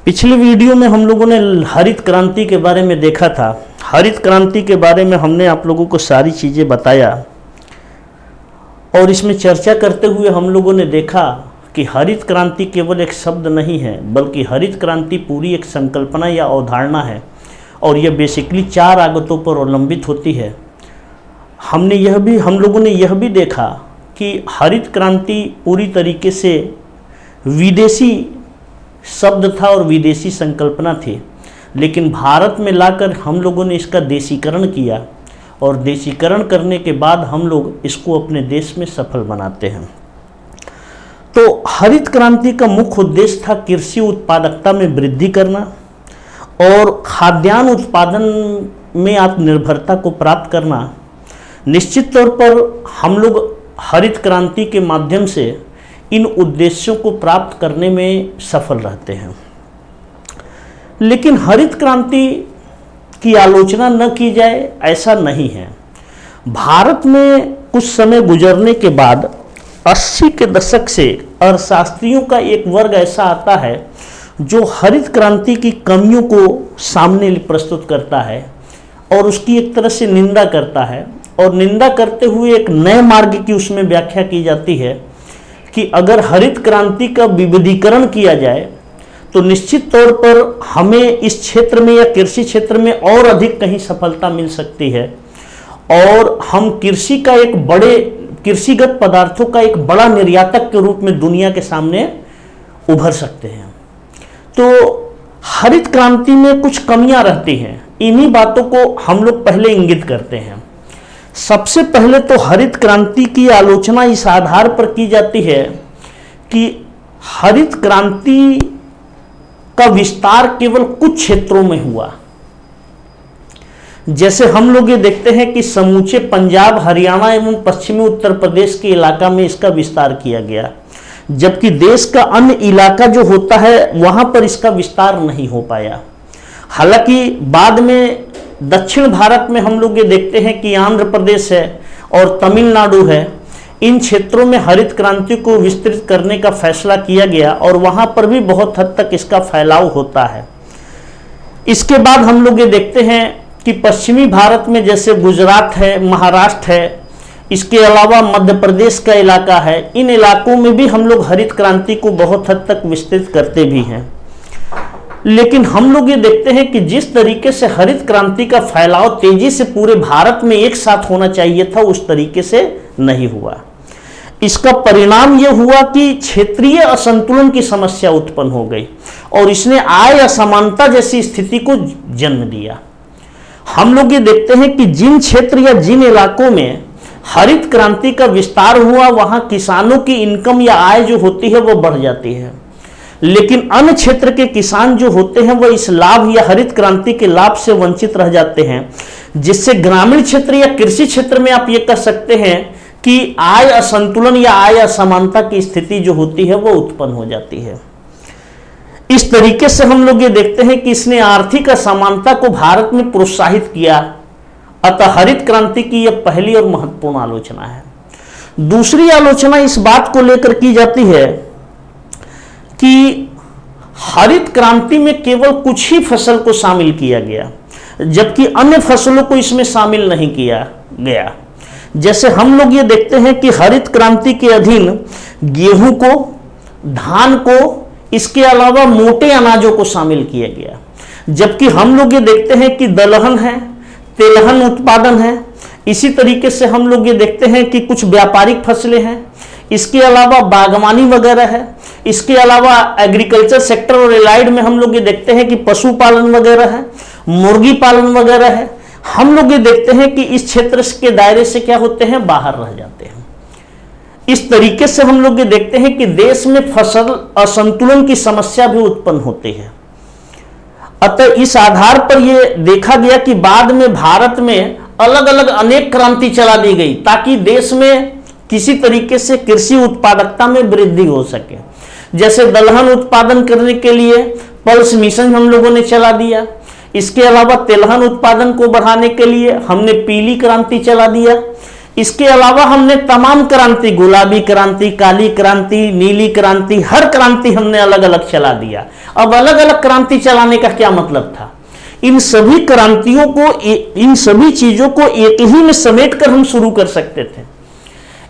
पिछले वीडियो में हम लोगों ने हरित क्रांति के बारे में देखा था। हरित क्रांति के बारे में हमने आप लोगों को सारी चीज़ें बताया और इसमें चर्चा करते हुए हम लोगों ने देखा कि हरित क्रांति केवल एक शब्द नहीं है, बल्कि हरित क्रांति पूरी एक संकल्पना या अवधारणा है और यह बेसिकली 4 आगतों पर अवलंबित होती है। हम लोगों ने यह भी देखा कि हरित क्रांति पूरी तरीके से विदेशी शब्द था और विदेशी संकल्पना थी, लेकिन भारत में लाकर हम लोगों ने इसका देशीकरण किया और देशीकरण करने के बाद हम लोग इसको अपने देश में सफल बनाते हैं। तो हरित क्रांति का मुख्य उद्देश्य था कृषि उत्पादकता में वृद्धि करना और खाद्यान्न उत्पादन में आत्मनिर्भरता को प्राप्त करना। निश्चित तौर पर हम लोग हरित क्रांति के माध्यम से इन उद्देश्यों को प्राप्त करने में सफल रहते हैं। लेकिन हरित क्रांति की आलोचना न की जाए ऐसा नहीं है। भारत में कुछ समय गुजरने के बाद 80 के दशक से अर्थशास्त्रियों का एक वर्ग ऐसा आता है जो हरित क्रांति की कमियों को सामने प्रस्तुत करता है और उसकी एक तरह से निंदा करता है, और निंदा करते हुए एक नए मार्ग की उसमें व्याख्या की जाती है कि अगर हरित क्रांति का विविधीकरण किया जाए तो निश्चित तौर पर हमें इस क्षेत्र में या कृषि क्षेत्र में और अधिक कहीं सफलता मिल सकती है और हम कृषिगत पदार्थों का एक बड़ा निर्यातक के रूप में दुनिया के सामने उभर सकते हैं। तो हरित क्रांति में कुछ कमियां रहती हैं, इन्हीं बातों को हम लोग पहले इंगित करते हैं। सबसे पहले तो हरित क्रांति की आलोचना इस आधार पर की जाती है कि हरित क्रांति का विस्तार केवल कुछ क्षेत्रों में हुआ। जैसे हम लोग ये देखते हैं कि समूचे पंजाब, हरियाणा एवं पश्चिमी उत्तर प्रदेश के इलाका में इसका विस्तार किया गया, जबकि देश का अन्य इलाका जो होता है वहां पर इसका विस्तार नहीं हो पाया। हालांकि बाद में दक्षिण भारत में हम लोग ये देखते हैं कि आंध्र प्रदेश है और तमिलनाडु है, इन क्षेत्रों में हरित क्रांति को विस्तृत करने का फैसला किया गया और वहां पर भी बहुत हद तक इसका फैलाव होता है। इसके बाद हम लोग ये देखते हैं कि पश्चिमी भारत में जैसे गुजरात है, महाराष्ट्र है, इसके अलावा मध्य प्रदेश का इलाका है, इन इलाकों में भी हम लोग हरित क्रांति को बहुत हद तक विस्तृत करते भी हैं। लेकिन हम लोग ये देखते हैं कि जिस तरीके से हरित क्रांति का फैलाव तेजी से पूरे भारत में एक साथ होना चाहिए था, उस तरीके से नहीं हुआ। इसका परिणाम यह हुआ कि क्षेत्रीय असंतुलन की समस्या उत्पन्न हो गई और इसने आय असमानता जैसी स्थिति को जन्म दिया। हम लोग ये देखते हैं कि जिन क्षेत्र या जिन इलाकों में हरित क्रांति का विस्तार हुआ, वहां किसानों की इनकम या आय जो होती है वो बढ़ जाती है, लेकिन अन्य क्षेत्र के किसान जो होते हैं वह इस लाभ या हरित क्रांति के लाभ से वंचित रह जाते हैं, जिससे ग्रामीण क्षेत्र या कृषि क्षेत्र में आप ये कह सकते हैं कि आय असंतुलन या आय असमानता की स्थिति जो होती है वो उत्पन्न हो जाती है। इस तरीके से हम लोग ये देखते हैं कि इसने आर्थिक असमानता को भारत में प्रोत्साहित किया। अतः हरित क्रांति की यह पहली और महत्वपूर्ण आलोचना है। दूसरी आलोचना इस बात को लेकर की जाती है कि हरित क्रांति में केवल कुछ ही फसल को शामिल किया गया, जबकि अन्य फसलों को इसमें शामिल नहीं किया गया। जैसे हम लोग ये देखते हैं कि हरित क्रांति के अधीन गेहूं को, धान को, इसके अलावा मोटे अनाजों को शामिल किया गया, जबकि हम लोग ये देखते हैं कि दलहन है, तेलहन उत्पादन है। इसी तरीके से हम लोग ये देखते हैं कि कुछ व्यापारिक फसलें हैं, इसके अलावा बागवानी वगैरह है, इसके अलावा एग्रीकल्चर सेक्टर और एलाइड में हम लोग ये देखते हैं कि पशुपालन वगैरह है, मुर्गी पालन वगैरह है। हम लोग ये देखते हैं कि इस क्षेत्र के दायरे से क्या होते हैं, बाहर रह जाते हैं। इस तरीके से हम लोग ये देखते हैं कि देश में फसल असंतुलन की समस्या भी उत्पन्न होती है। अतः इस आधार पर यह देखा गया कि बाद में भारत में अलग अलग अनेक क्रांति चला दी गई ताकि देश में किसी तरीके से कृषि उत्पादकता में वृद्धि हो सके। जैसे दलहन उत्पादन करने के लिए पल्स मिशन हम लोगों ने चला दिया, इसके अलावा तिलहन उत्पादन को बढ़ाने के लिए हमने पीली क्रांति चला दिया, इसके अलावा हमने तमाम क्रांति, गुलाबी क्रांति, काली क्रांति, नीली क्रांति, हर क्रांति हमने अलग अलग चला दिया। अब अलग अलग क्रांति चलाने का क्या मतलब था? इन सभी क्रांतियों को, इन सभी चीजों को एक ही में समेटकर हम शुरू कर सकते थे।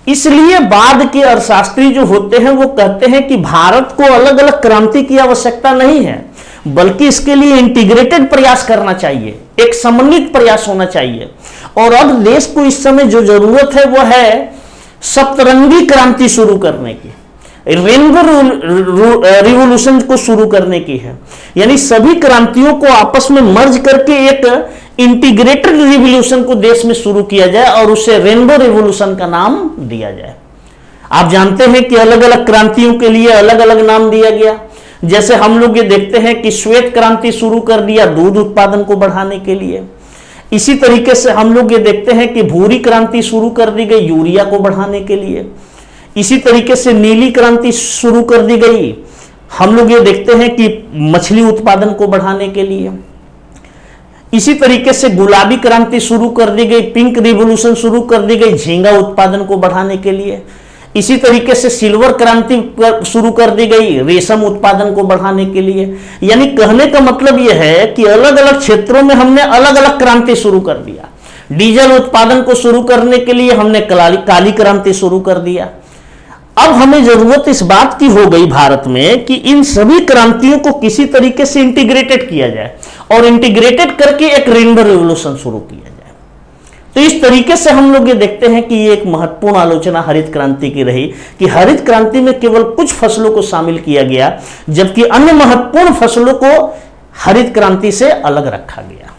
इसलिए बाद के अर्थशास्त्री जो होते हैं वो कहते हैं कि भारत को अलग अलग क्रांति की आवश्यकता नहीं है, बल्कि इसके लिए इंटीग्रेटेड प्रयास करना चाहिए, एक समन्वित प्रयास होना चाहिए। और अब देश को इस समय जो जरूरत है वो है सप्तरंगी क्रांति शुरू करने की, रेनबो रिवॉल्यूशन को शुरू करने की है। यानी सभी क्रांतियों को आपस में मर्ज करके एक इंटीग्रेटेड रिवॉल्यूशन को देश में शुरू किया जाए और उसे रेनबो रिवॉल्यूशन का नाम दिया जाए। आप जानते हैं कि अलग अलग क्रांतियों के लिए अलग अलग नाम दिया गया। जैसे हम लोग ये देखते हैं कि श्वेत क्रांति शुरू कर दिया दूध उत्पादन को बढ़ाने के लिए। इसी तरीके से हम लोग ये देखते हैं कि भूरी क्रांति शुरू कर दी गई यूरिया को बढ़ाने के लिए। इसी तरीके से नीली क्रांति शुरू कर दी गई, हम लोग ये देखते हैं कि मछली उत्पादन को बढ़ाने के लिए। इसी तरीके से गुलाबी क्रांति शुरू कर दी गई, पिंक रिवॉल्यूशन शुरू कर दी गई झींगा उत्पादन को बढ़ाने के लिए। इसी तरीके से सिल्वर क्रांति शुरू कर दी गई रेशम उत्पादन को बढ़ाने के लिए। यानी कहने का मतलब यह है कि अलग अलग क्षेत्रों में हमने अलग अलग क्रांति शुरू कर दिया। डीजल उत्पादन को शुरू करने के लिए हमने काली क्रांति शुरू कर दिया। अब हमें जरूरत इस बात की हो गई भारत में कि इन सभी क्रांतियों को किसी तरीके से इंटीग्रेटेड किया जाए और इंटीग्रेटेड करके एक रेनबो रिवॉल्यूशन शुरू किया जाए। तो इस तरीके से हम लोग ये देखते हैं कि ये एक महत्वपूर्ण आलोचना हरित क्रांति की रही कि हरित क्रांति में केवल कुछ फसलों को शामिल किया गया, जबकि अन्य महत्वपूर्ण फसलों को हरित क्रांति से अलग रखा गया।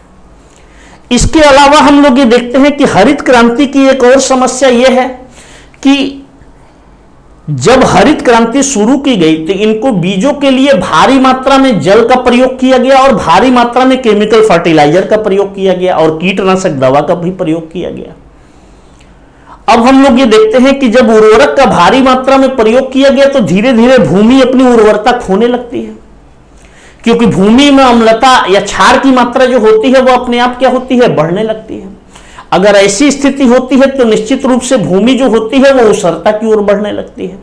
इसके अलावा हम लोग ये देखते हैं कि हरित क्रांति की एक और समस्या यह है कि जब हरित क्रांति शुरू की गई तो इनको बीजों के लिए भारी मात्रा में जल का प्रयोग किया गया और भारी मात्रा में केमिकल फर्टिलाइजर का प्रयोग किया गया और कीटनाशक दवा का भी प्रयोग किया गया। अब हम लोग ये देखते हैं कि जब उर्वरक का भारी मात्रा में प्रयोग किया गया तो धीरे धीरे भूमि अपनी उर्वरता खोने लगती है, क्योंकि भूमि में अम्लता या क्षार की मात्रा जो होती है वो अपने आप क्या होती है, बढ़ने लगती है। अगर ऐसी स्थिति होती है तो निश्चित रूप से भूमि जो होती है वो ऊसरता की ओर बढ़ने लगती है।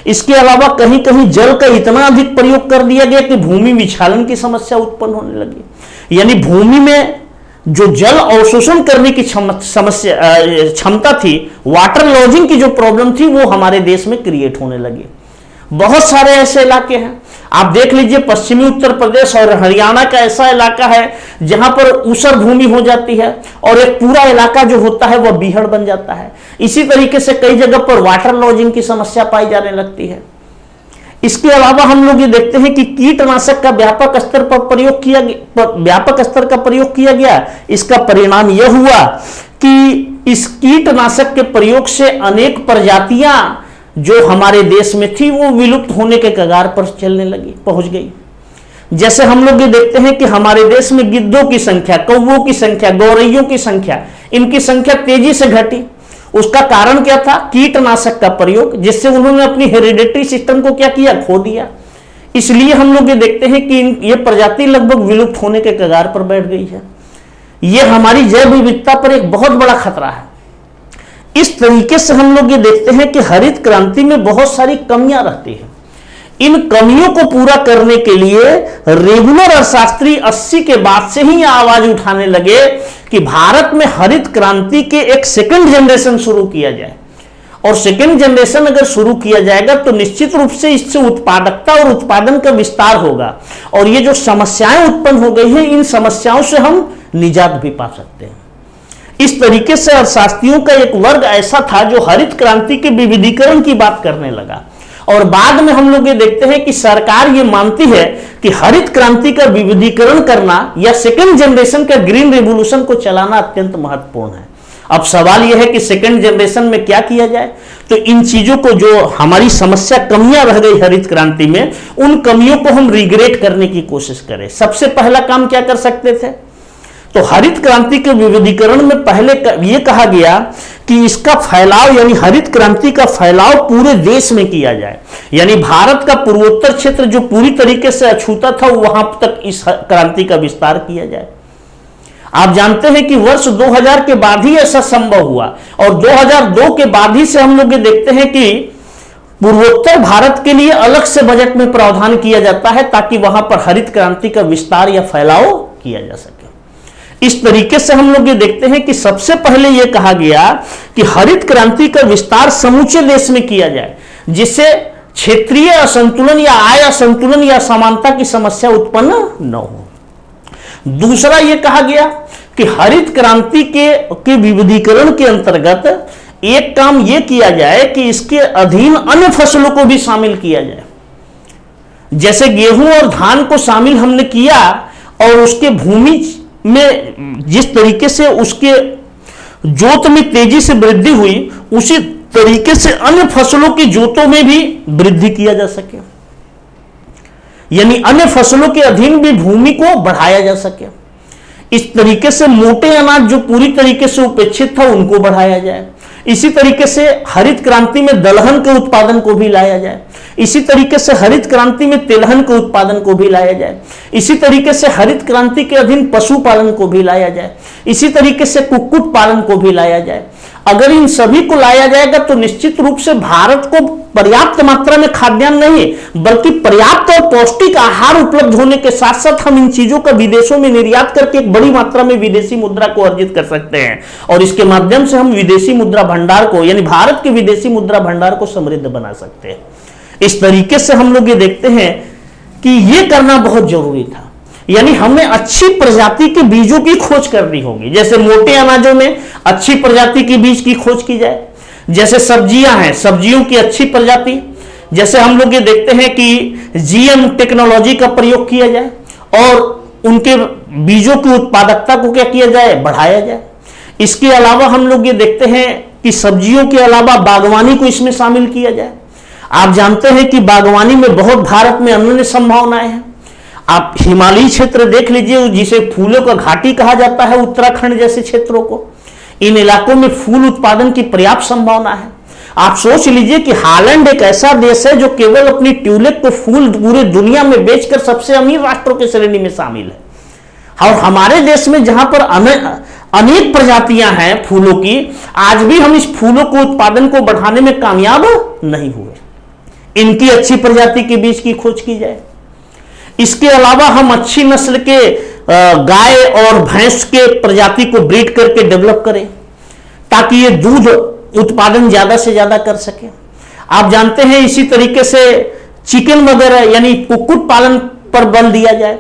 इसके अलावा कहीं कहीं जल का इतना अधिक प्रयोग कर दिया गया कि भूमि विक्षालन की समस्या उत्पन्न होने लगी। यानी भूमि में जो जल अवशोषण करने की क्षमता थी, वाटर लॉजिंग की जो प्रॉब्लम थी, वो हमारे देश में क्रिएट होने लगी। बहुत सारे ऐसे इलाके हैं, आप देख लीजिए पश्चिमी उत्तर प्रदेश और हरियाणा का ऐसा इलाका है जहां पर ऊसर भूमि हो जाती है और एक पूरा इलाका जो होता है वह बीहड़ बन जाता है। इसी तरीके से कई जगह पर वाटर लॉजिंग की समस्या पाई जाने लगती है। इसके अलावा हम लोग ये देखते हैं कि कीटनाशक का व्यापक स्तर का प्रयोग किया गया। इसका परिणाम यह हुआ कि इस कीटनाशक के प्रयोग से अनेक प्रजातियां जो हमारे देश में थी वो विलुप्त होने के कगार पर चलने लगी, पहुंच गई। जैसे हम लोग ये देखते हैं कि हमारे देश में गिद्धों की संख्या, कौवों की संख्या, गौरैयों की संख्या, इनकी संख्या तेजी से घटी। उसका कारण क्या था? कीटनाशक का प्रयोग, जिससे उन्होंने अपनी हेरिडेटरी सिस्टम को क्या किया, खो दिया। इसलिए हम लोग ये देखते हैं कि ये प्रजाति लगभग विलुप्त होने के कगार पर बैठ गई है। यह हमारी जैव विविधता पर एक बहुत बड़ा खतरा है। इस तरीके से हम लोग ये देखते हैं कि हरित क्रांति में बहुत सारी कमियां रहती हैं। इन कमियों को पूरा करने के लिए रेगुलर अर्थशास्त्री 80 के बाद से ही आवाज उठाने लगे कि भारत में हरित क्रांति के एक सेकंड जनरेशन शुरू किया जाए। और सेकंड जनरेशन अगर शुरू किया जाएगा तो निश्चित रूप से इससे उत्पादकता और उत्पादन का विस्तार होगा और ये जो समस्याएं उत्पन्न हो गई हैं, इन समस्याओं से हम निजात भी पा सकते हैं। इस तरीके से अर्थशास्त्रियों का एक वर्ग ऐसा था जो हरित क्रांति के विविधीकरण की बात करने लगा। और बाद में हम लोग ये देखते हैं कि सरकार ये मानती है कि हरित क्रांति का विविधीकरण करना या सेकंड जनरेशन का ग्रीन रिवॉल्यूशन को चलाना अत्यंत महत्वपूर्ण है। अब सवाल यह है कि सेकंड जनरेशन में क्या किया जाए। तो इन चीजों को, जो हमारी समस्या कमियां रह गई हरित क्रांति में, उन कमियों को हम रिग्रेट करने की कोशिश करें। सबसे पहला काम क्या कर सकते थे? तो हरित क्रांति के विविधीकरण में पहले यह कहा गया कि इसका फैलाव, यानी हरित क्रांति का फैलाव पूरे देश में किया जाए। यानी भारत का पूर्वोत्तर क्षेत्र जो पूरी तरीके से अछूता था, वहां तक इस क्रांति का विस्तार किया जाए। आप जानते हैं कि वर्ष 2000 के बाद ही ऐसा संभव हुआ, और 2002 के बाद ही से हम लोग ये देखते हैं कि पूर्वोत्तर भारत के लिए अलग से बजट में प्रावधान किया जाता है ताकि वहां पर हरित क्रांति का विस्तार या फैलाव किया जा सके। इस तरीके से हम लोग ये देखते हैं कि सबसे पहले यह कहा गया कि हरित क्रांति का विस्तार समूचे देश में किया जाए, जिससे क्षेत्रीय असंतुलन या आय असंतुलन या असमानता की समस्या उत्पन्न न हो। दूसरा यह कहा गया कि हरित क्रांति के विविधीकरण के अंतर्गत एक काम यह किया जाए कि इसके अधीन अन्य फसलों को भी शामिल किया जाए। जैसे गेहूं और धान को शामिल हमने किया और उसके भूमि में जिस तरीके से उसके जोत में तेजी से वृद्धि हुई, उसी तरीके से अन्य फसलों की जोतों में भी वृद्धि किया जा सके, यानी अन्य फसलों के अधीन भी भूमि को बढ़ाया जा सके। इस तरीके से मोटे अनाज जो पूरी तरीके से उपेक्षित था उनको बढ़ाया जाए। इसी तरीके से हरित क्रांति में दलहन के उत्पादन को भी लाया जाए। इसी तरीके से हरित क्रांति में तिलहन के उत्पादन को भी लाया जाए। इसी तरीके से हरित क्रांति के अधीन पशुपालन को भी लाया जाए। इसी तरीके से कुक्कुट पालन को भी लाया जाए। अगर इन सभी को लाया जाएगा तो निश्चित रूप से भारत को पर्याप्त मात्रा में खाद्यान्न नहीं बल्कि पर्याप्त और पौष्टिक आहार उपलब्ध होने के साथ साथ हम इन चीजों का विदेशों में निर्यात करके एक बड़ी मात्रा में विदेशी मुद्रा को अर्जित कर सकते हैं, और इसके माध्यम से हम विदेशी मुद्रा भंडार को, यानी भारत के विदेशी मुद्रा भंडार को समृद्ध बना सकते हैं। इस तरीके से हम लोग ये देखते हैं कि यह करना बहुत जरूरी था, यानी हमें अच्छी प्रजाति के बीजों की खोज करनी होगी। जैसे मोटे अनाजों में अच्छी प्रजाति के बीज की खोज की जाए, जैसे सब्जियां हैं, सब्जियों की अच्छी प्रजाति, जैसे हम लोग ये देखते हैं कि जीएम टेक्नोलॉजी का प्रयोग किया जाए और उनके बीजों की उत्पादकता को क्या किया जाए, बढ़ाया जाए। इसके अलावा हम लोग ये देखते हैं कि सब्जियों के अलावा बागवानी को इसमें शामिल किया जाए। आप जानते हैं कि बागवानी में बहुत भारत में अनन्य संभावनाएं हैं। आप हिमालयी क्षेत्र देख लीजिए, जिसे फूलों का घाटी कहा जाता है, उत्तराखंड जैसे क्षेत्रों को, इन इलाकों में फूल उत्पादन की पर्याप्त संभावना है। आप सोच लीजिए कि हालैंड एक ऐसा देश है जो केवल अपनी ट्यूलिप को फूल पूरे दुनिया में बेचकर सबसे अमीर राष्ट्रों की श्रेणी में शामिल है। और हमारे देश में जहां पर अनेक प्रजातियां हैं फूलों की, आज भी हम इस फूलों को उत्पादन को बढ़ाने में कामयाब नहीं हुए। इनकी अच्छी प्रजाति के बीज की खोज की जाए। इसके अलावा हम अच्छी नस्ल के गाय और भैंस के प्रजाति को ब्रीड करके डेवलप करें ताकि ये दूध उत्पादन ज्यादा से ज्यादा कर सके। आप जानते हैं इसी तरीके से चिकन वगैरह यानी कुक्कुट पालन पर बल दिया जाए,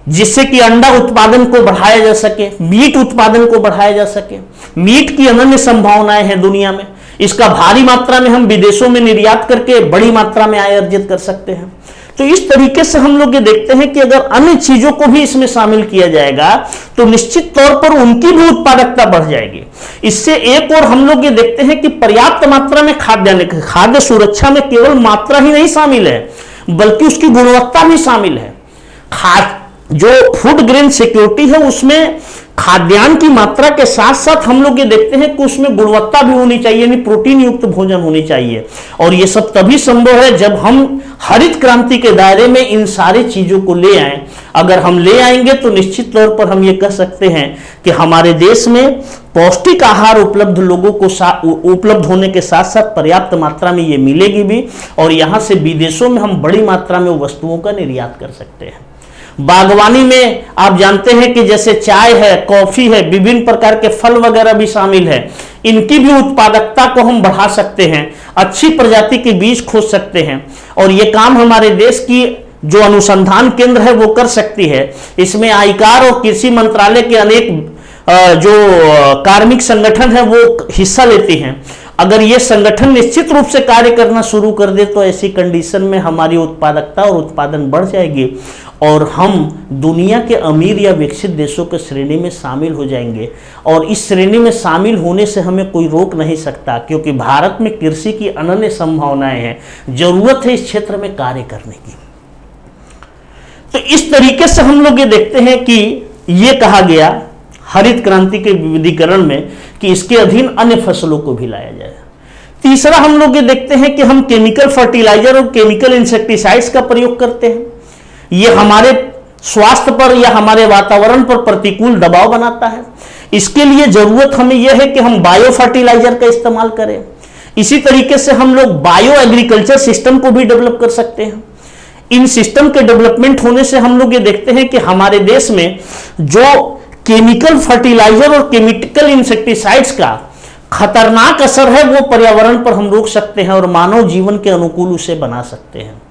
जिससे कि अंडा उत्पादन को बढ़ाया जा सके, मीट उत्पादन को बढ़ाया जा सके। मीट की अनन्य संभावनाएं हैं दुनिया में, इसका भारी मात्रा में हम विदेशों में निर्यात करके बड़ी मात्रा में आय अर्जित कर सकते हैं। तो इस तरीके से हम लोग ये देखते हैं कि अगर अन्य चीजों को भी इसमें शामिल किया जाएगा तो निश्चित तौर पर उनकी भी उत्पादकता बढ़ जाएगी। इससे एक और हम लोग ये देखते हैं कि पर्याप्त मात्रा में खाद्य सुरक्षा में केवल मात्रा ही नहीं शामिल है बल्कि उसकी गुणवत्ता भी शामिल है। जो फूड ग्रेन सिक्योरिटी है उसमें खाद्यान्न की मात्रा के साथ साथ हम लोग ये देखते हैं कि उसमें गुणवत्ता भी होनी चाहिए, यानी प्रोटीन युक्त भोजन होनी चाहिए। और ये सब तभी संभव है जब हम हरित क्रांति के दायरे में इन सारी चीजों को ले आए। अगर हम ले आएंगे तो निश्चित तौर पर हम ये कह सकते हैं कि हमारे देश में पौष्टिक आहार उपलब्ध लोगों को उपलब्ध होने के साथ साथ पर्याप्त मात्रा में ये मिलेगी भी, और यहां से विदेशों में हम बड़ी मात्रा में वस्तुओं का निर्यात कर सकते हैं। बागवानी में आप जानते हैं कि जैसे चाय है, कॉफी है, विभिन्न प्रकार के फल वगैरह भी शामिल है। इनकी भी उत्पादकता को हम बढ़ा सकते हैं, अच्छी प्रजाति के बीज खोज सकते हैं, और ये काम हमारे देश की जो अनुसंधान केंद्र है वो कर सकती है। इसमें आयकर और कृषि मंत्रालय के अनेक जो कार्मिक संगठन है वो हिस्सा लेती हैं। अगर ये संगठन निश्चित रूप से कार्य करना शुरू कर दे तो ऐसी कंडीशन में हमारी उत्पादकता और उत्पादन बढ़ जाएगी और हम दुनिया के अमीर या विकसित देशों के श्रेणी में शामिल हो जाएंगे। और इस श्रेणी में शामिल होने से हमें कोई रोक नहीं सकता, क्योंकि भारत में कृषि की अनन्य संभावनाएं हैं। जरूरत है इस क्षेत्र में कार्य करने की। तो इस तरीके से हम लोग ये देखते हैं कि ये कहा गया हरित क्रांति के विविधीकरण में कि इसके अधीन अन्य फसलों को भी लाया जाए। तीसरा हम लोग ये देखते हैं कि हम केमिकल फर्टिलाइजर और केमिकल इंसेक्टिसाइड्स का प्रयोग करते हैं। ये हमारे स्वास्थ्य पर या हमारे वातावरण पर प्रतिकूल दबाव बनाता है। इसके लिए जरूरत हमें यह है कि हम बायो फर्टिलाइजर का इस्तेमाल करें। इसी तरीके से हम लोग बायो एग्रीकल्चर सिस्टम को भी डेवलप कर सकते हैं। इन सिस्टम के डेवलपमेंट होने से हम लोग ये देखते हैं कि हमारे देश में जो केमिकल फर्टिलाइजर और केमिकल इंसेक्टिसाइड्स का खतरनाक असर है वो पर्यावरण पर हम रोक सकते हैं और मानव जीवन के अनुकूल उसे बना सकते हैं।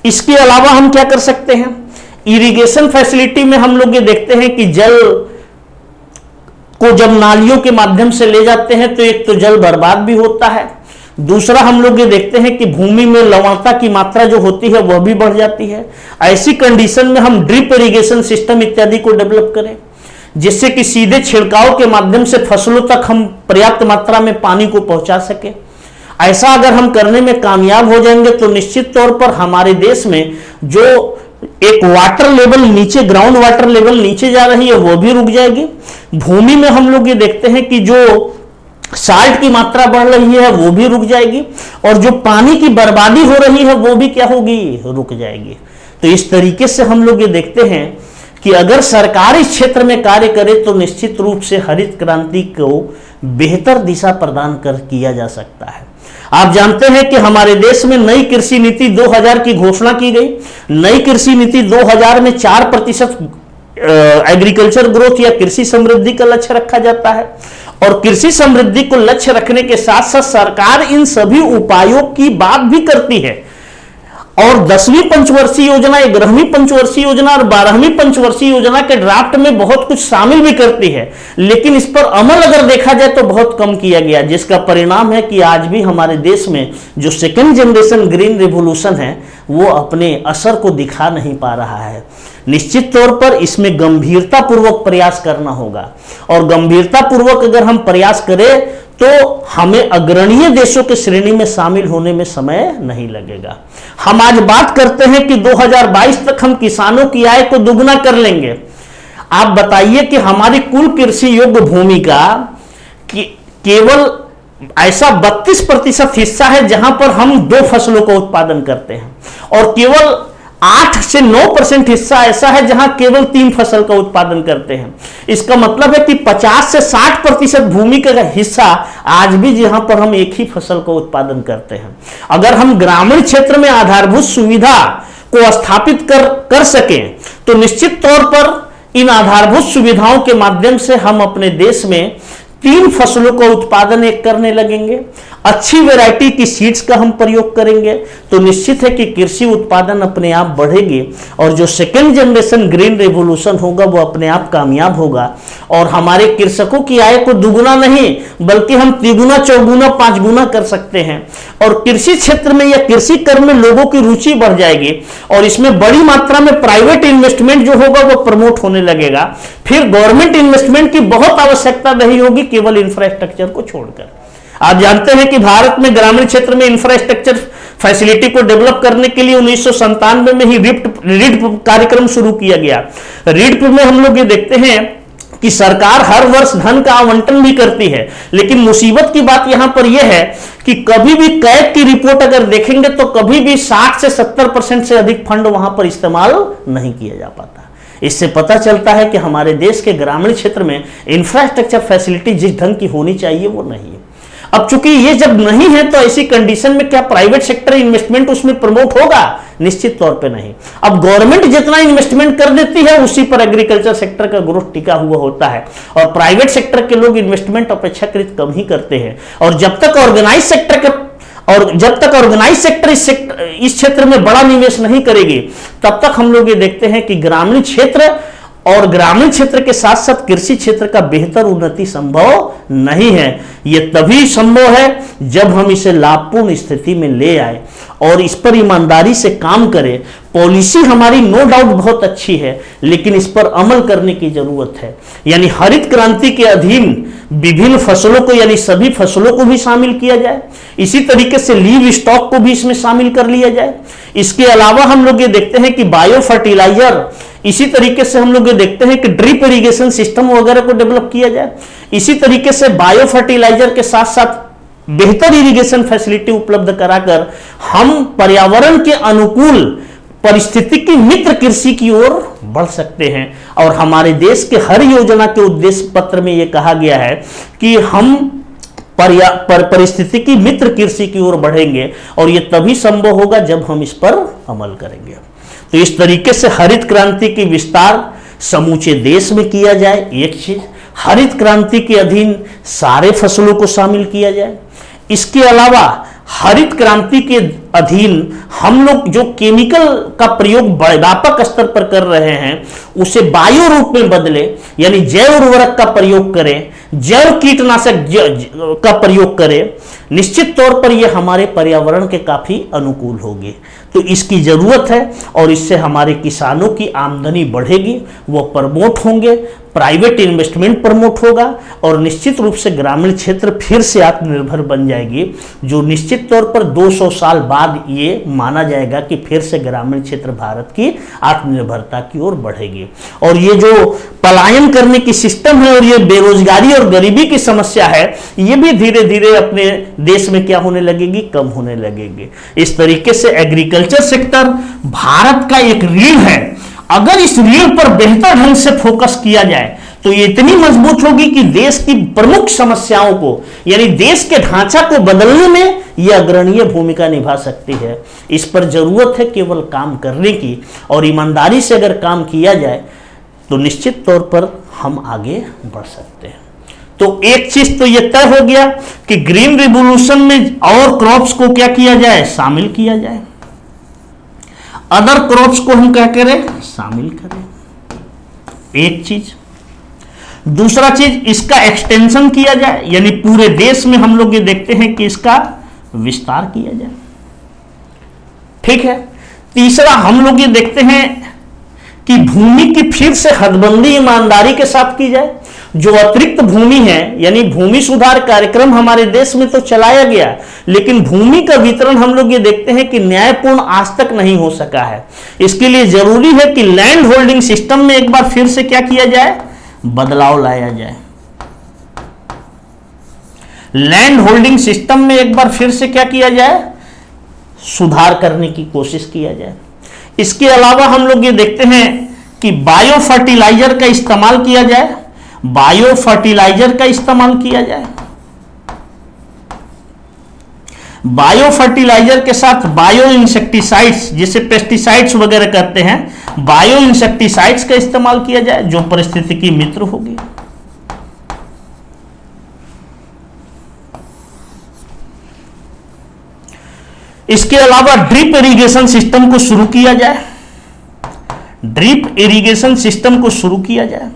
इसके अलावा हम क्या कर सकते हैं, इरिगेशन फैसिलिटी में हम लोग ये देखते हैं कि जल को जब नालियों के माध्यम से ले जाते हैं तो एक तो जल बर्बाद भी होता है, दूसरा हम लोग ये देखते हैं कि भूमि में लवणता की मात्रा जो होती है वह भी बढ़ जाती है। ऐसी कंडीशन में हम ड्रिप इरिगेशन सिस्टम इत्यादि को डेवलप करें जिससे कि सीधे छिड़काव के माध्यम से फसलों तक हम पर्याप्त मात्रा में पानी को पहुंचा सके। ऐसा अगर हम करने में कामयाब हो जाएंगे तो निश्चित तौर पर हमारे देश में जो एक वाटर लेवल नीचे, ग्राउंड वाटर लेवल नीचे जा रही है वो भी रुक जाएगी। भूमि में हम लोग ये देखते हैं कि जो साल्ट की मात्रा बढ़ रही है वो भी रुक जाएगी और जो पानी की बर्बादी हो रही है वो भी क्या होगी, रुक जाएगी। तो इस तरीके से हम लोग ये देखते हैं कि अगर सरकार इस क्षेत्र में कार्य करे तो निश्चित रूप से हरित क्रांति को बेहतर दिशा प्रदान किया जा सकता है। आप जानते हैं कि हमारे देश में नई कृषि नीति 2000 की घोषणा की गई। नई कृषि नीति 2000 में 4% एग्रीकल्चर ग्रोथ या कृषि समृद्धि का लक्ष्य रखा जाता है और कृषि समृद्धि को लक्ष्य रखने के साथ साथ सरकार इन सभी उपायों की बात भी करती है और 10वीं पंचवर्षीय योजना, 11वीं पंचवर्षीय योजना और 12वीं पंचवर्षीय योजना के ड्राफ्ट में बहुत कुछ शामिल भी करती है, लेकिन इस पर अमल अगर देखा जाए तो बहुत कम किया गया, जिसका परिणाम है कि आज भी हमारे देश में जो सेकेंड जनरेशन ग्रीन रिवॉल्यूशन है वो अपने असर को दिखा नहीं पा रहा है। निश्चित तौर पर इसमें गंभीरता पूर्वक प्रयास करना होगा और गंभीरता पूर्वक अगर हम प्रयास करें तो हमें अग्रणीय देशों की श्रेणी में शामिल होने में समय नहीं लगेगा। हम आज बात करते हैं कि 2022 तक हम किसानों की आय को दुगना कर लेंगे। आप बताइए कि हमारी कुल कृषि योग्य भूमि का केवल ऐसा 32% हिस्सा है जहां पर हम 2 फसलों का उत्पादन करते हैं और केवल 8 से 9% हिस्सा ऐसा है जहां केवल 3 फसल का उत्पादन करते हैं। इसका मतलब है कि 50 से 60% भूमि का हिस्सा आज भी जहां पर हम एक ही फसल का उत्पादन करते हैं। अगर हम ग्रामीण क्षेत्र में आधारभूत सुविधा को स्थापित कर सकें तो निश्चित तौर पर इन आधारभूत सुविधाओं के माध्यम से हम अपने देश में 3 फसलों का उत्पादन एक करने लगेंगे। अच्छी वैरायटी की सीड्स का हम प्रयोग करेंगे तो निश्चित है कि कृषि उत्पादन अपने आप बढ़ेगी और जो सेकेंड जनरेशन ग्रीन रेवोल्यूशन होगा वो अपने आप कामयाब होगा और हमारे कृषकों की आय को दुगुना नहीं बल्कि हम 3 गुना 4 गुना 5 गुना कर सकते हैं और कृषि क्षेत्र में या कृषि कर्म में लोगों की रुचि बढ़ जाएगी और इसमें बड़ी मात्रा में प्राइवेट इन्वेस्टमेंट जो होगा वो प्रमोट होने लगेगा। फिर गवर्नमेंट इन्वेस्टमेंट की बहुत आवश्यकता नहीं होगी केवल इंफ्रास्ट्रक्चर को छोड़कर। आप जानते हैं कि भारत में ग्रामीण क्षेत्र में इंफ्रास्ट्रक्चर फैसिलिटी को डेवलप करने के लिए 1997 में ही रीड कार्यक्रम शुरू किया गया। रीड में हम लोग ये देखते हैं कि सरकार हर वर्ष धन का आवंटन भी करती है, लेकिन मुसीबत की बात यहां पर यह है कि कभी भी कैग की रिपोर्ट अगर देखेंगे तो कभी भी 60 से 70% से अधिक फंड वहां पर इस्तेमाल नहीं किया जा पाता। इससे पता चलता है कि हमारे देश के ग्रामीण क्षेत्र में इंफ्रास्ट्रक्चर फैसिलिटी जिस ढंग की होनी चाहिए वो नहीं है। अब चूंकि ये जब नहीं है तो ऐसी कंडीशन में क्या प्राइवेट सेक्टर इन्वेस्टमेंट उसमें प्रमोट होगा? निश्चित तौर पे नहीं। अब गवर्नमेंट जितना इन्वेस्टमेंट कर देती है उसी पर एग्रीकल्चर सेक्टर का ग्रोथ टिका हुआ होता है और प्राइवेट सेक्टर के लोग इन्वेस्टमेंट अपेक्षाकृत कम ही करते हैं और जब तक ऑर्गेनाइज सेक्टर इस क्षेत्र में बड़ा निवेश नहीं करेगी तब तक हम लोग ये देखते हैं कि ग्रामीण क्षेत्र और ग्रामीण क्षेत्र के साथ साथ कृषि क्षेत्र का बेहतर उन्नति संभव नहीं है। यह तभी संभव है जब हम इसे लाभपूर्ण स्थिति में ले आए और इस पर ईमानदारी से काम करें। पॉलिसी हमारी नो डाउट बहुत अच्छी है लेकिन इस पर अमल करने की जरूरत है। यानी हरित क्रांति के अधीन विभिन्न फसलों को यानी सभी फसलों को भी शामिल किया जाए, इसी तरीके से लीव स्टॉक को भी इसमें शामिल कर लिया जाए। इसके अलावा हम लोग ये देखते हैं कि बायो फर्टिलाइजर, इसी तरीके से हम लोग ये देखते हैं कि ड्रिप इरिगेशन सिस्टम वगैरह को डेवलप किया जाए। इसी तरीके से बायो फर्टिलाइजर के साथ साथ बेहतर इरिगेशन फैसिलिटी उपलब्ध कराकर हम पर्यावरण के अनुकूल पारिस्थितिकी मित्र कृषि की ओर बढ़ सकते हैं। और हमारे देश के हर योजना के उद्देश्य पत्र में यह कहा गया है कि हम पारिस्थितिकी मित्र कृषि की ओर बढ़ेंगे, और यह तभी संभव होगा जब हम इस पर अमल करेंगे। तो इस तरीके से हरित क्रांति की विस्तार समूचे देश में किया जाए। एक चीज, हरित क्रांति के अधीन सारे फसलों को शामिल किया जाए। इसके अलावा हरित क्रांति के अधीन हम लोग जो केमिकल का प्रयोग बड़े व्यापक स्तर पर कर रहे हैं उसे बायो रूप में बदले, यानी जैव उर्वरक का प्रयोग करें, जैव कीटनाशक का प्रयोग करें। निश्चित तौर पर यह हमारे पर्यावरण के काफी अनुकूल होगी। तो इसकी जरूरत है, और इससे हमारे किसानों की आमदनी बढ़ेगी, वो प्रमोट होंगे, प्राइवेट इन्वेस्टमेंट प्रमोट होगा, और निश्चित रूप से ग्रामीण क्षेत्र फिर से आत्मनिर्भर बन जाएगी, जो निश्चित तौर पर 200 साल बाद ये माना जाएगा कि फिर से ग्रामीण क्षेत्र भारत की आत्मनिर्भरता की ओर बढ़ेगी। और ये जो पलायन करने की सिस्टम है और ये बेरोजगारी और गरीबी की समस्या है, ये भी धीरे धीरे अपने देश में क्या होने लगेगी, कम होने लगेगी। इस तरीके से एग्रीकल्चर सेक्टर भारत का एक रीढ़ है। अगर इस रीढ़ पर बेहतर ढंग से फोकस किया जाए तो ये इतनी मजबूत होगी कि देश की प्रमुख समस्याओं को, यानी देश के ढांचा को बदलने में यह अग्रणीय भूमिका निभा सकती है। इस पर जरूरत है केवल काम करने की, और ईमानदारी से अगर काम किया जाए तो निश्चित तौर पर हम आगे बढ़ सकते हैं। तो एक चीज तो यह तय हो गया कि ग्रीन रिवॉल्यूशन में और क्रॉप्स को क्या किया जाए, शामिल किया जाए। अदर क्रॉप्स को हम क्या करें, शामिल करें, एक चीज। दूसरा चीज, इसका एक्सटेंशन किया जाए, यानी पूरे देश में हम लोग ये देखते हैं कि इसका विस्तार किया जाए। ठीक है। तीसरा, हम लोग ये देखते हैं कि भूमि की फिर से हदबंदी ईमानदारी के साथ की जाए। जो अतिरिक्त भूमि है, यानी भूमि सुधार कार्यक्रम हमारे देश में तो चलाया गया, लेकिन भूमि का वितरण हम लोग ये देखते हैं कि न्यायपूर्ण आज तक नहीं हो सका है। इसके लिए जरूरी है कि लैंड होल्डिंग सिस्टम में एक बार फिर से क्या किया जाए, बदलाव लाया जाए। लैंड होल्डिंग सिस्टम में एक बार फिर से क्या किया जाए, सुधार करने की कोशिश किया जाए। इसके अलावा हम लोग ये देखते हैं कि बायो फर्टिलाइजर का इस्तेमाल किया जाए, बायो फर्टिलाइजर का इस्तेमाल किया जाए। बायो फर्टिलाइजर के साथ बायो इंसेक्टिसाइड्स, जिसे पेस्टिसाइड्स वगैरह कहते हैं, बायो इंसेक्टिसाइड्स का इस्तेमाल किया जाए जो पारिस्थितिकी मित्र होगी। इसके अलावा ड्रिप इरिगेशन सिस्टम को शुरू किया जाए, ड्रिप इरिगेशन सिस्टम को शुरू किया जाए।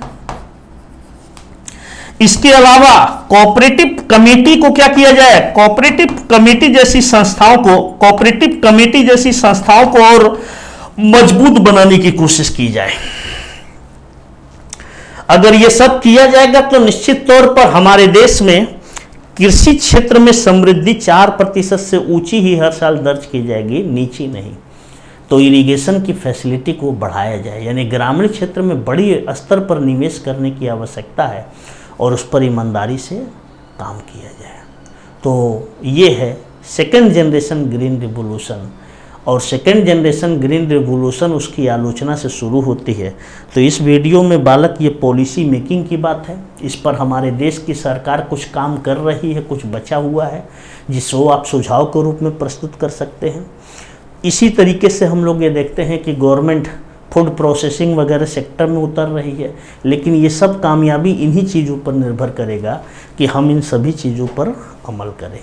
इसके अलावा कोऑपरेटिव कमेटी को क्या किया जाए, कोऑपरेटिव कमेटी जैसी संस्थाओं को, कोऑपरेटिव कमेटी जैसी संस्थाओं को और मजबूत बनाने की कोशिश की जाए। अगर यह सब किया जाएगा तो निश्चित तौर पर हमारे देश में कृषि क्षेत्र में समृद्धि 4% से ऊंची ही हर साल दर्ज की जाएगी, नीची नहीं। तो इरिगेशन की फैसिलिटी को बढ़ाया जाए, यानी ग्रामीण क्षेत्र में बड़ी स्तर पर निवेश करने की आवश्यकता है और उस पर ईमानदारी से काम किया जाए। तो ये है सेकेंड जनरेशन ग्रीन रिवॉल्यूशन, और सेकेंड जनरेशन ग्रीन रिवॉल्यूशन उसकी आलोचना से शुरू होती है। तो इस वीडियो में बालक ये पॉलिसी मेकिंग की बात है, इस पर हमारे देश की सरकार कुछ काम कर रही है, कुछ बचा हुआ है जिसको आप सुझाव के रूप में प्रस्तुत कर सकते हैं। इसी तरीके से हम लोग ये देखते हैं कि गवर्नमेंट फूड प्रोसेसिंग वगैरह सेक्टर में उतर रही है, लेकिन ये सब कामयाबी इन्हीं चीज़ों पर निर्भर करेगा कि हम इन सभी चीज़ों पर अमल करें।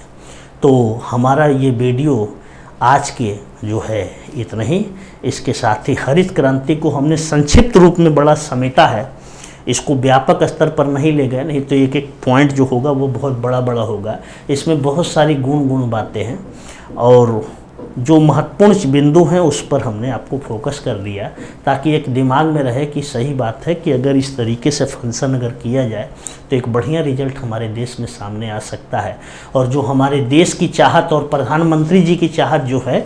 तो हमारा ये वीडियो आज के जो है इतना ही। इसके साथ ही हरित क्रांति को हमने संक्षिप्त रूप में बड़ा समेटा है, इसको व्यापक स्तर पर नहीं ले गए, नहीं तो एक एक पॉइंट जो होगा वो बहुत बड़ा बड़ा होगा। इसमें बहुत सारी गुण बातें हैं और जो महत्वपूर्ण बिंदु हैं उस पर हमने आपको फोकस कर दिया, ताकि एक दिमाग में रहे कि सही बात है कि अगर इस तरीके से फंक्शन अगर किया जाए तो एक बढ़िया रिजल्ट हमारे देश में सामने आ सकता है। और जो हमारे देश की चाहत और प्रधानमंत्री जी की चाहत जो है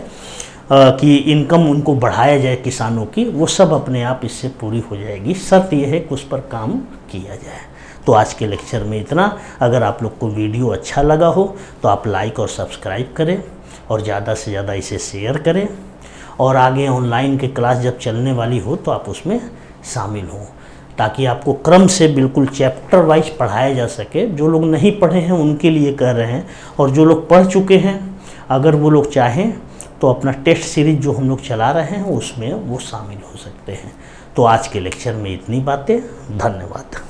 कि इनकम उनको बढ़ाया जाए किसानों की, वो सब अपने आप इससे पूरी हो जाएगी। शर्त यह है कि उस पर काम किया जाए। तो आज के लेक्चर में इतना। अगर आप लोग को वीडियो अच्छा लगा हो तो आप लाइक और सब्सक्राइब करें और ज़्यादा से ज़्यादा इसे शेयर करें। और आगे ऑनलाइन के क्लास जब चलने वाली हो तो आप उसमें शामिल हों, ताकि आपको क्रम से बिल्कुल चैप्टर वाइज पढ़ाया जा सके। जो लोग नहीं पढ़े हैं उनके लिए कह रहे हैं, और जो लोग पढ़ चुके हैं अगर वो लोग चाहें तो अपना टेस्ट सीरीज जो हम लोग चला रहे हैं उसमें वो शामिल हो सकते हैं। तो आज के लेक्चर में इतनी बातें। धन्यवाद।